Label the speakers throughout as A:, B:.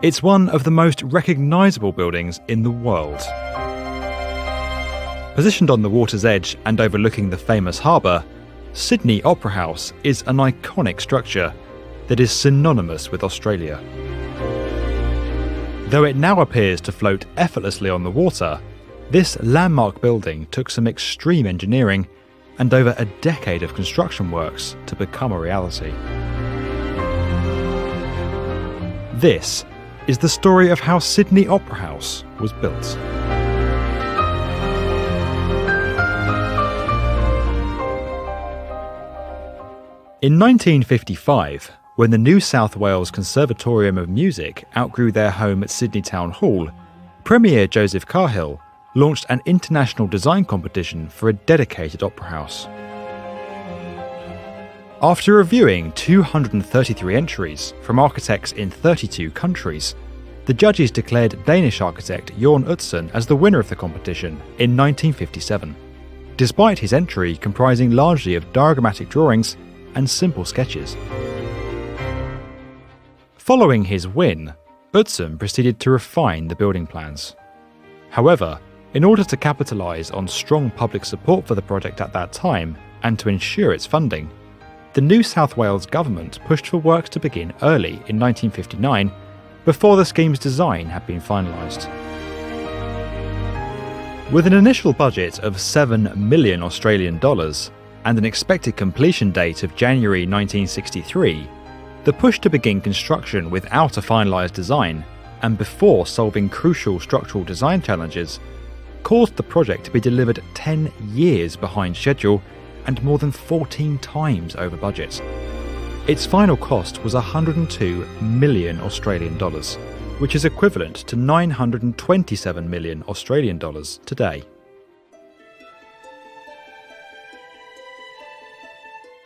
A: It's one of the most recognisable buildings in the world. Positioned on the water's edge and overlooking the famous harbour, Sydney Opera House is an iconic structure that is synonymous with Australia. Though it now appears to float effortlessly on the water, this landmark building took some extreme engineering and over a decade of construction works to become a reality. This is the story of how Sydney Opera House was built. In 1955, when the New South Wales Conservatorium of Music outgrew their home at Sydney Town Hall, Premier Joseph Cahill launched an international design competition for a dedicated opera house. After reviewing 233 entries from architects in 32 countries, the judges declared Danish architect Jørn Utzon as the winner of the competition in 1957, despite his entry comprising largely of diagrammatic drawings and simple sketches. Following his win, Utzon proceeded to refine the building plans. However, in order to capitalise on strong public support for the project at that time and to ensure its funding, the New South Wales government pushed for works to begin early in 1959 before the scheme's design had been finalised. With an initial budget of $7 million and an expected completion date of January 1963, the push to begin construction without a finalised design and before solving crucial structural design challenges caused the project to be delivered 10 years behind schedule and more than 14 times over budget. Its final cost was $102 million, which is equivalent to $927 million today.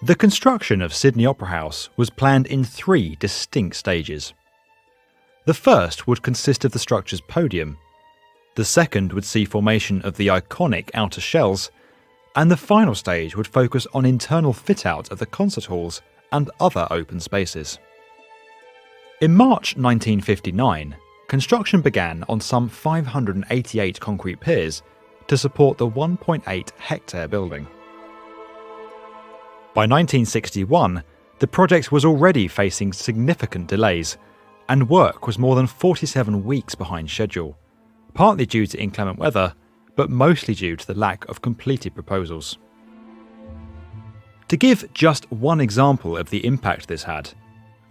A: The construction of Sydney Opera House was planned in 3 distinct stages. The first would consist of the structure's podium, the second would see formation of the iconic outer shells, and the final stage would focus on internal fit-out of the concert halls and other open spaces. In March 1959, construction began on some 588 concrete piers to support the 1.8-hectare building. By 1961, the project was already facing significant delays, and work was more than 47 weeks behind schedule, partly due to inclement weather, but mostly due to the lack of completed proposals. To give just one example of the impact this had,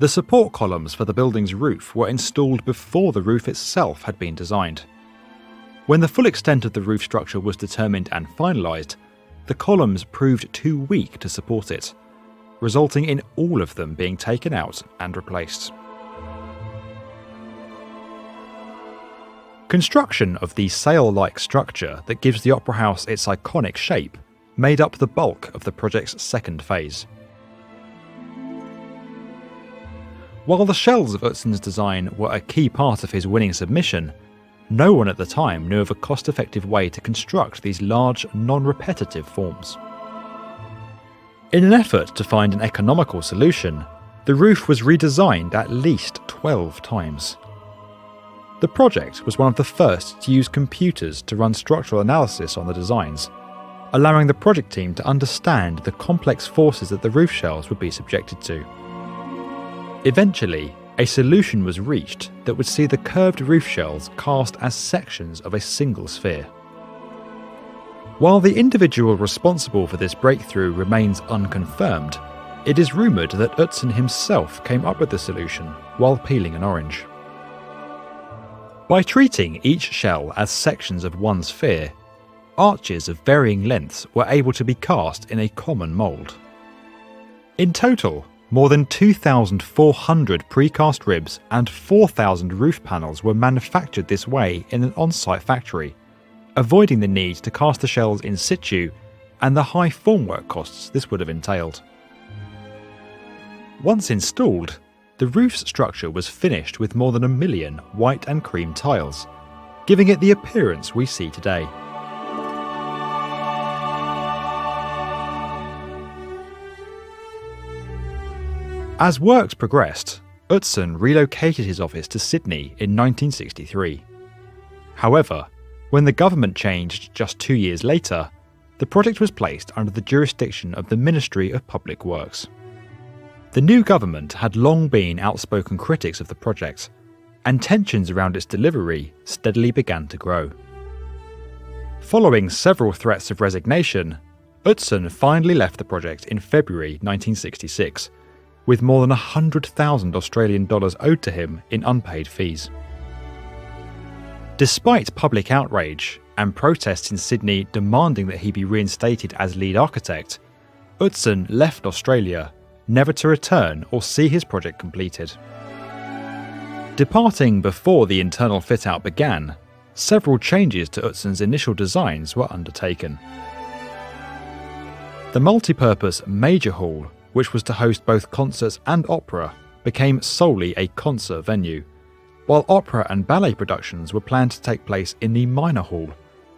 A: the support columns for the building's roof were installed before the roof itself had been designed. When the full extent of the roof structure was determined and finalised, the columns proved too weak to support it, resulting in all of them being taken out and replaced. Construction of the sail-like structure that gives the opera house its iconic shape made up the bulk of the project's second phase. While the shells of Utzon's design were a key part of his winning submission, no one at the time knew of a cost-effective way to construct these large, non-repetitive forms. In an effort to find an economical solution, the roof was redesigned at least 12 times. The project was one of the first to use computers to run structural analysis on the designs, allowing the project team to understand the complex forces that the roof shells would be subjected to. Eventually, a solution was reached that would see the curved roof shells cast as sections of a single sphere. While the individual responsible for this breakthrough remains unconfirmed, it is rumoured that Utzon himself came up with the solution while peeling an orange. By treating each shell as sections of one sphere, arches of varying lengths were able to be cast in a common mould. In total, more than 2,400 precast ribs and 4,000 roof panels were manufactured this way in an on-site factory, avoiding the need to cast the shells in situ and the high formwork costs this would have entailed. Once installed, the roof's structure was finished with more than 1 million white and cream tiles, giving it the appearance we see today. As works progressed, Utzon relocated his office to Sydney in 1963. However, when the government changed just 2 years later, the project was placed under the jurisdiction of the Ministry of Public Works. The new government had long been outspoken critics of the project, and tensions around its delivery steadily began to grow. Following several threats of resignation, Utzon finally left the project in February 1966, with more than 100,000 Australian dollars owed to him in unpaid fees. Despite public outrage and protests in Sydney demanding that he be reinstated as lead architect, Utzon left Australia, never to return or see his project completed. Departing before the internal fit-out began, several changes to Utzon's initial designs were undertaken. The multi-purpose Major Hall, which was to host both concerts and opera, became solely a concert venue, while opera and ballet productions were planned to take place in the Minor Hall,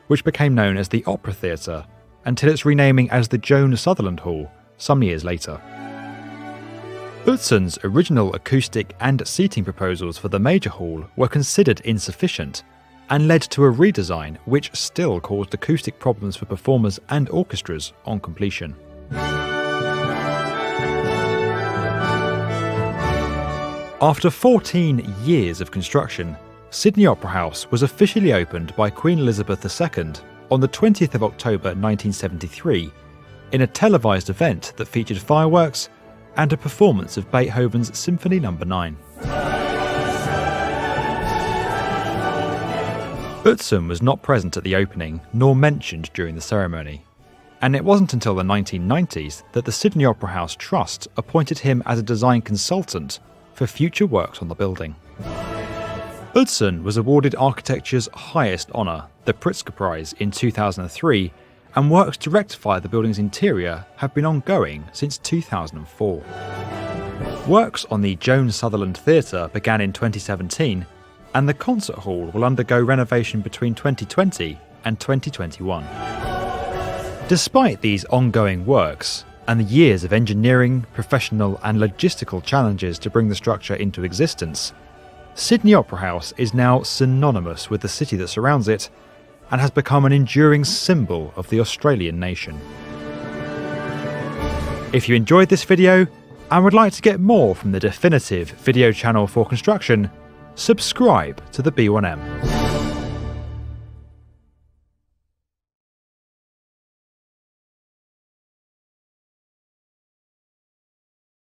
A: which became known as the Opera Theatre, until its renaming as the Joan Sutherland Hall some years later. Utzon's original acoustic and seating proposals for the Major Hall were considered insufficient, and led to a redesign which still caused acoustic problems for performers and orchestras on completion. After 14 years of construction, Sydney Opera House was officially opened by Queen Elizabeth II on the 20th of October 1973 in a televised event that featured fireworks and a performance of Beethoven's Symphony No. 9. Utzon was not present at the opening nor mentioned during the ceremony, and it wasn't until the 1990s that the Sydney Opera House Trust appointed him as a design consultant for future works on the building. Utzon was awarded architecture's highest honour, the Pritzker Prize, in 2003, and works to rectify the building's interior have been ongoing since 2004. Works on the Joan Sutherland Theatre began in 2017, and the concert hall will undergo renovation between 2020 and 2021. Despite these ongoing works, and the years of engineering, professional and logistical challenges to bring the structure into existence, Sydney Opera House is now synonymous with the city that surrounds it, and has become an enduring symbol of the Australian nation. If you enjoyed this video and would like to get more from the definitive video channel for construction, subscribe to the B1M.